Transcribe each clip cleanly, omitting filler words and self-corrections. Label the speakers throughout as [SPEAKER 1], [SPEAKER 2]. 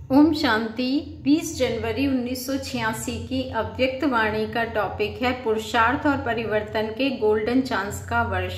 [SPEAKER 1] ओम शांति। 20 जनवरी 1986 की अव्यक्त वाणी का टॉपिक है पुरुषार्थ और परिवर्तन के गोल्डन चांस का वर्ष।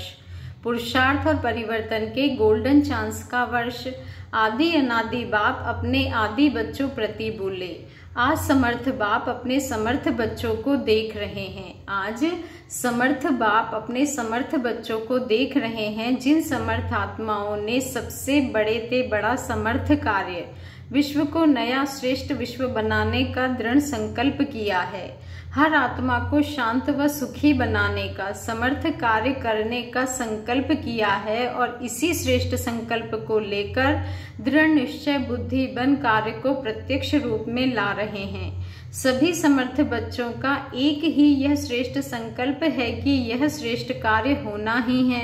[SPEAKER 1] पुरुषार्थ और परिवर्तन के गोल्डन चांस का वर्ष। आदि अनादि बाप अपने आदि बच्चों प्रति बोले। आज समर्थ बाप अपने समर्थ बच्चों को देख रहे हैं। आज समर्थ बाप अपने समर्थ बच्चों को देख रहे हैं, जिन समर्थ आत्माओं ने सबसे बड़े से बड़ा समर्थ कार्य विश्व को नया श्रेष्ठ विश्व बनाने का दृढ़ संकल्प किया है। हर आत्मा को शांत व सुखी बनाने का समर्थ कार्य करने का संकल्प किया है और इसी श्रेष्ठ संकल्प को लेकर दृढ़ निश्चय बुद्धि बन कार्य को प्रत्यक्ष रूप में ला रहे हैं। सभी समर्थ बच्चों का एक ही यह श्रेष्ठ संकल्प है कि यह श्रेष्ठ कार्य होना ही है।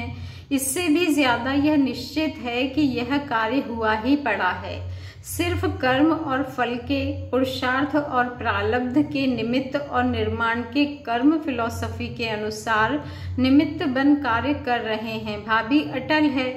[SPEAKER 1] इससे भी ज्यादा यह निश्चित है कि यह कार्य हुआ ही पड़ा है। सिर्फ कर्म और फल के, पुरुषार्थ और प्रारब्ध के निमित्त और निर्माण के कर्म फिलॉसफी के अनुसार निमित्त बन कार्य कर रहे हैं। भाभी अटल है,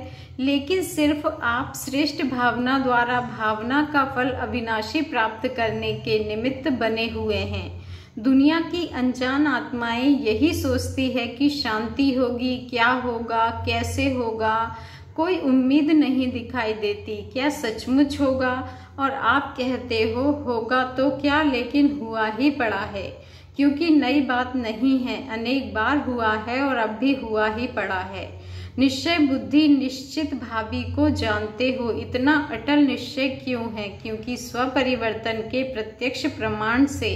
[SPEAKER 1] लेकिन सिर्फ आप श्रेष्ठ भावना द्वारा भावना का फल अविनाशी प्राप्त करने के निमित्त बने हुए हैं। दुनिया की अनजान आत्माएं यही सोचती है कि शांति होगी, क्या होगा, कैसे होगा, कोई उम्मीद नहीं दिखाई देती, क्या सचमुच होगा। और आप कहते हो होगा तो क्या, लेकिन हुआ ही पड़ा है, क्योंकि नई बात नहीं है, अनेक बार हुआ है और अब भी हुआ ही पड़ा है। निश्चय बुद्धि निश्चित भावी को जानते हो। इतना अटल निश्चय क्यों है? क्योंकि स्वपरिवर्तन के प्रत्यक्ष प्रमाण से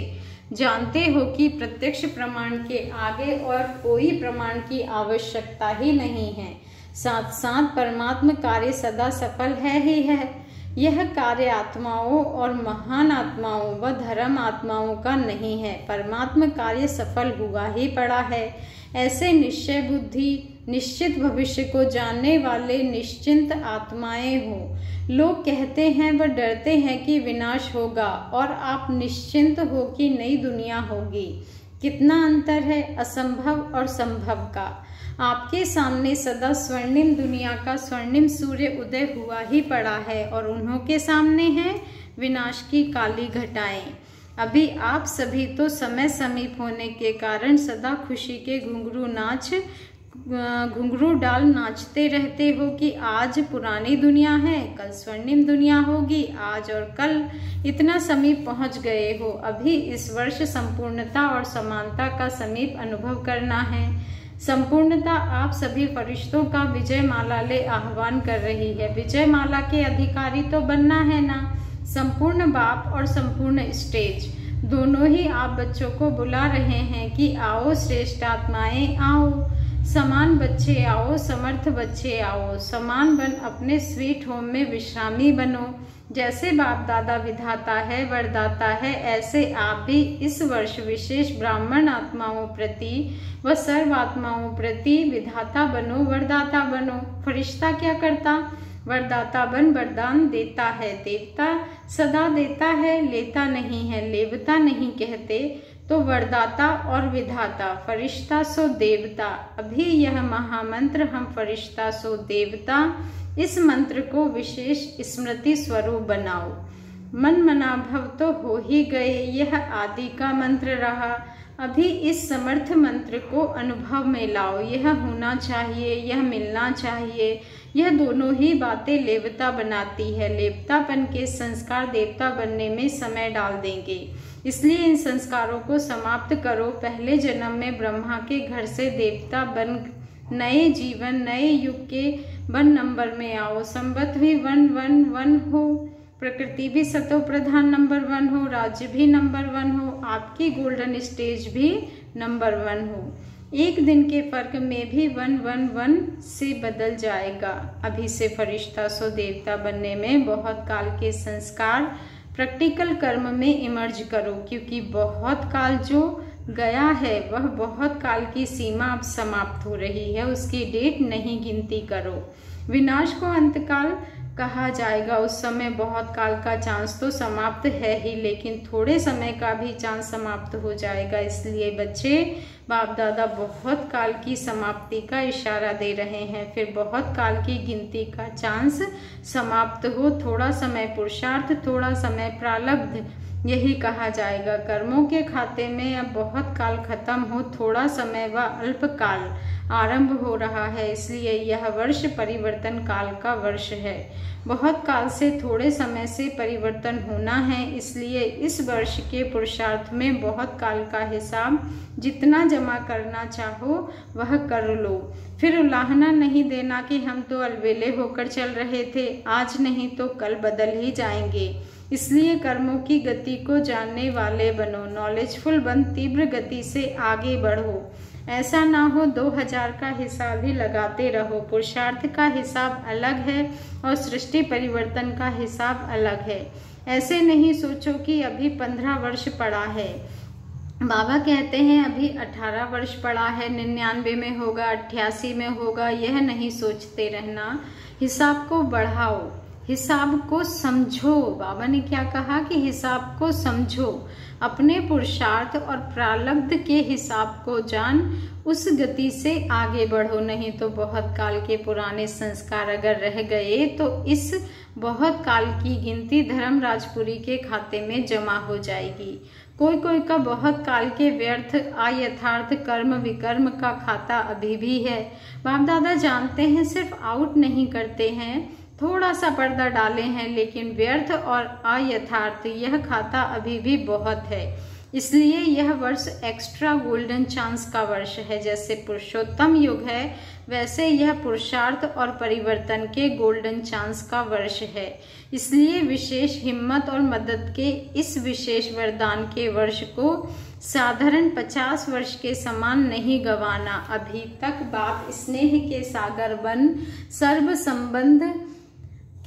[SPEAKER 1] जानते हो कि प्रत्यक्ष प्रमाण के आगे और कोई प्रमाण की आवश्यकता ही नहीं है। साथ साथ परमात्म कार्य सदा सफल है ही है। यह कार्य आत्माओं और महान आत्माओं व धर्म आत्माओं का नहीं है। परमात्म कार्य सफल हुआ ही पड़ा है। ऐसे निश्चय बुद्धि निश्चित भविष्य को जानने वाले निश्चिंत आत्माएं हो। लोग कहते हैं व डरते हैं कि विनाश होगा, और आप निश्चिंत हो कि नई दुनिया होगी। कितना अंतर है असंभव और संभव का। आपके सामने सदा स्वर्णिम दुनिया का स्वर्णिम सूर्य उदय हुआ ही पड़ा है, और उन्हों के सामने है विनाश की काली घटाएं। अभी आप सभी तो समय समीप होने के कारण सदा खुशी के घुंघरू डाल नाचते रहते हो कि आज पुरानी दुनिया है, कल स्वर्णिम दुनिया होगी। आज और कल इतना समीप पहुंच गए हो। अभी इस वर्ष संपूर्णता और समानता का समीप अनुभव करना है। संपूर्णता आप सभी फरिश्तों का विजय माला ले आह्वान कर रही है। विजय माला के अधिकारी तो बनना है ना। संपूर्ण बाप और संपूर्ण स्टेज दोनों ही आप बच्चों को बुला रहे हैं कि आओ श्रेष्ठ आत्माएं, आओ समान बच्चे, आओ समर्थ बच्चे, आओ समान बन अपने स्वीट होम में विश्रामी बनो। जैसे बाप दादा विधाता है, वरदाता है, ऐसे आप भी इस वर्ष विशेष ब्राह्मण आत्माओं प्रति व सर्व आत्माओं प्रति विधाता बनो, वरदाता बनो। फरिश्ता क्या करता? वरदाता बन वरदान देता है। देवता सदा देता है, लेता नहीं है, लेवता नहीं कहते। तो वरदाता और विधाता, फरिश्ता सो देवता। अभी यह महामंत्र हम फरिश्ता सो देवता, इस मंत्र को विशेष स्मृति स्वरूप बनाओ। मन मनाभव तो हो ही गए, यह आदि का मंत्र रहा। अभी इस समर्थ मंत्र को अनुभव में लाओ। यह होना चाहिए, यह मिलना चाहिए। यह दोनों ही बातें लेवता बनाती है। लेवतापन के संस्कार देवता बनने में समय डाल देंगे, इसलिए इन संस्कारों को समाप्त करो। पहले जन्म में ब्रह्मा के घर से देवता बन नए जीवन नए युग के 1 नंबर में आओ। संवत भी 111 हो, प्रकृति भी सतो प्रधान नंबर 1 हो, राज्य भी नंबर 1 हो, आपकी गोल्डन स्टेज भी नंबर 1 हो। एक दिन के फर्क में भी 111 से बदल जाएगा। अभी से फरिश्ता सो देवता बनने में बहुत काल के संस्कार प्रैक्टिकल कर्म में इमर्ज करो, क्योंकि बहुत काल जो गया है वह बहुत काल की सीमा अब समाप्त हो रही है। उसकी डेट नहीं गिनती करो। विनाश को अंतकाल कहा जाएगा। उस समय बहुत काल का चांस तो समाप्त है ही, लेकिन थोड़े समय का भी चांस समाप्त हो जाएगा। इसलिए बच्चे बाप दादा बहुत काल की समाप्ति का इशारा दे रहे हैं। फिर बहुत काल की गिनती का चांस समाप्त हो, थोड़ा समय पुरुषार्थ, थोड़ा समय प्रारब्ध, यही कहा जाएगा। कर्मों के खाते में अब बहुत काल खत्म हो, थोड़ा समय व अल्प काल आरंभ हो रहा है, इसलिए यह वर्ष परिवर्तन काल का वर्ष है। बहुत काल से थोड़े समय से परिवर्तन होना है, इसलिए इस वर्ष के पुरुषार्थ में बहुत काल का हिसाब जितना जमा करना चाहो वह कर लो। फिर उलाहना नहीं देना कि हम तो अलबेले होकर चल रहे थे, आज नहीं तो कल बदल ही जाएंगे। इसलिए कर्मों की गति को जानने वाले बनो, नॉलेजफुल बन, तीव्र गति से आगे बढ़ो। ऐसा ना हो 2000 का हिसाब ही लगाते रहो। पुरुषार्थ का हिसाब अलग है और सृष्टि परिवर्तन का हिसाब अलग है। ऐसे नहीं सोचो कि अभी 15 वर्ष पड़ा है। बाबा कहते हैं अभी 18 वर्ष पड़ा है, 99 में होगा, 88 में होगा, यह नहीं सोचते रहना। हिसाब को बढ़ाओ, हिसाब को समझो। बाबा ने क्या कहा कि हिसाब को समझो, अपने पुरुषार्थ और प्रारब्ध के हिसाब को जान, उस गति से आगे बढ़ो। नहीं तो बहुत काल के पुराने संस्कार अगर रह गए तो इस बहुत काल की गिनती धर्मराजपुरी के खाते में जमा हो जाएगी। कोई का बहुत काल के व्यर्थ अयथार्थ कर्म विकर्म का खाता अभी भी है। बाप दादा जानते हैं, सिर्फ आउट नहीं करते हैं, थोड़ा सा पर्दा डाले हैं, लेकिन व्यर्थ और अयथार्थ यह खाता अभी भी बहुत है। इसलिए यह वर्ष एक्स्ट्रा गोल्डन चांस का वर्ष है। जैसे पुरुषोत्तम युग है, वैसे यह पुरुषार्थ और परिवर्तन के गोल्डन चांस का वर्ष है। इसलिए विशेष हिम्मत और मदद के इस विशेष वरदान के वर्ष को साधारण 50 वर्ष के समान नहीं गंवाना। अभी तक बाप स्नेह के सागर बन, सर्व संबंध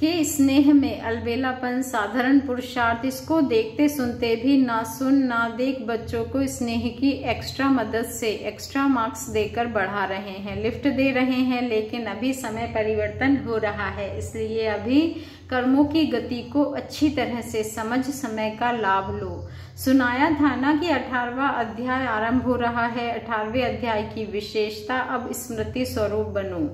[SPEAKER 1] के स्नेह में अलबेलापन, साधारण पुरुषार्थ, इसको देखते सुनते भी ना सुन ना देख बच्चों को स्नेह की एक्स्ट्रा मदद से एक्स्ट्रा मार्क्स देकर बढ़ा रहे हैं, लिफ्ट दे रहे हैं। लेकिन अभी समय परिवर्तन हो रहा है, इसलिए अभी कर्मों की गति को अच्छी तरह से समझ समय का लाभ लो। सुनाया था ना कि 18वां अध्याय आरंभ हो रहा है। 18वें अध्याय की विशेषता, अब स्मृति स्वरूप बनो।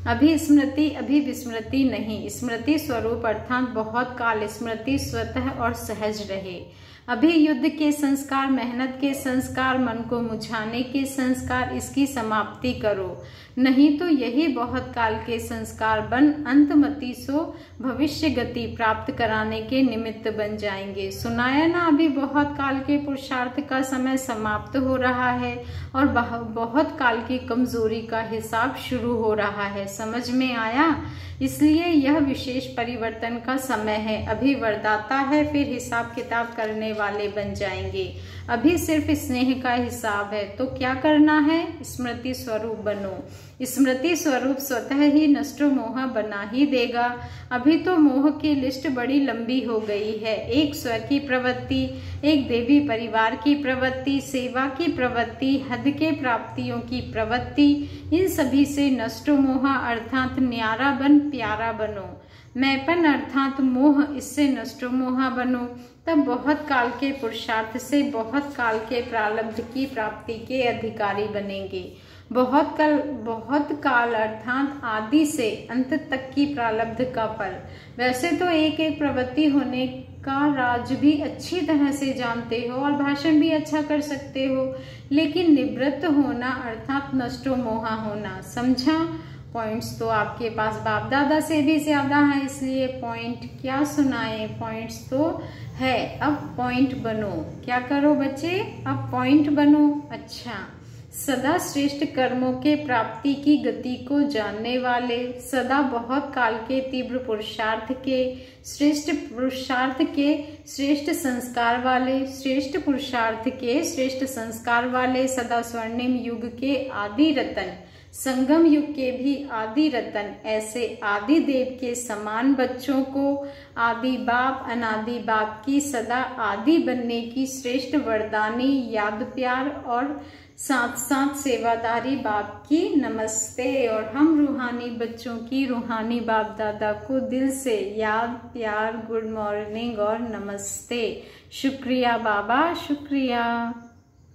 [SPEAKER 1] अभी स्मृति, अभी विस्मृति नहीं, स्मृति स्वरूप अर्थात बहुत काल स्मृति स्वतः और सहज रहे। अभी युद्ध के संस्कार, मेहनत के संस्कार, मन को मुझाने के संस्कार, इसकी समाप्ति करो। नहीं तो यही बहुत काल के संस्कार बन अंतमति सो भविष्य गति प्राप्त कराने के निमित्त बन जाएंगे। सुनाया ना, अभी बहुत काल के पुरुषार्थ का समय समाप्त हो रहा है और बहुत काल की कमजोरी का हिसाब शुरू हो रहा है। समझ में आया? इसलिए यह विशेष परिवर्तन का समय है। अभी वरदाता है, फिर हिसाब किताब करने वाले बन जाएंगे। अभी सिर्फ स्नेह का हिसाब है, तो क्या करना है? स्मृति स्वरूप बनो। स्मृति स्वरूप स्वतः ही नष्ट मोह बना ही देगा। अभी तो मोह की लिस्ट बड़ी लंबी हो गई है। एक स्व की प्रवृत्ति, एक देवी परिवार की प्रवृत्ति, सेवा की प्रवृत्ति, हद के प्राप्तियों की प्रवृत्ति, इन सभी से नष्ट मोह अर्थात न्यारा बन प्यारा बनो। मैपन अर्थात मोह, इससे नष्ट मोह बनो। तब बहुत काल के पुरुषार्थ से बहुत काल के प्रारब्ध की प्राप्ति के अधिकारी बनेंगे। बहुत काल अर्थात आदि से अंत तक की प्रारब्ध का फल। वैसे तो एक एक प्रवृत्ति होने का राज भी अच्छी तरह से जानते हो और भाषण भी अच्छा कर सकते हो, लेकिन निवृत्त होना अर्थात नष्टो मोहा होना, समझा? पॉइंट्स तो आपके पास बाप दादा से भी ज्यादा है, इसलिए पॉइंट क्या सुनाए, पॉइंट्स तो है। अब पॉइंट बनो। क्या करो बच्चे? अब पॉइंट बनो। अच्छा, सदा श्रेष्ठ कर्मों के प्राप्ति की गति को जानने वाले, सदा बहुत काल के तीव्र पुरुषार्थ के, श्रेष्ठ पुरुषार्थ के श्रेष्ठ संस्कार वाले, श्रेष्ठ पुरुषार्थ के श्रेष्ठ संस्कार वाले, सदा स्वर्णिम युग के आदि रतन, संगम युग के भी आदि रतन, ऐसे आदि देव के समान बच्चों को आदि बाप अनादि बाप की सदा आदि बनने की श्रेष्ठ वरदानी याद प्यार और साथ साथ सेवादारी बाप की नमस्ते। और हम रूहानी बच्चों की रूहानी बाप दादा को दिल से याद प्यार, गुड मॉर्निंग और नमस्ते। शुक्रिया बाबा, शुक्रिया।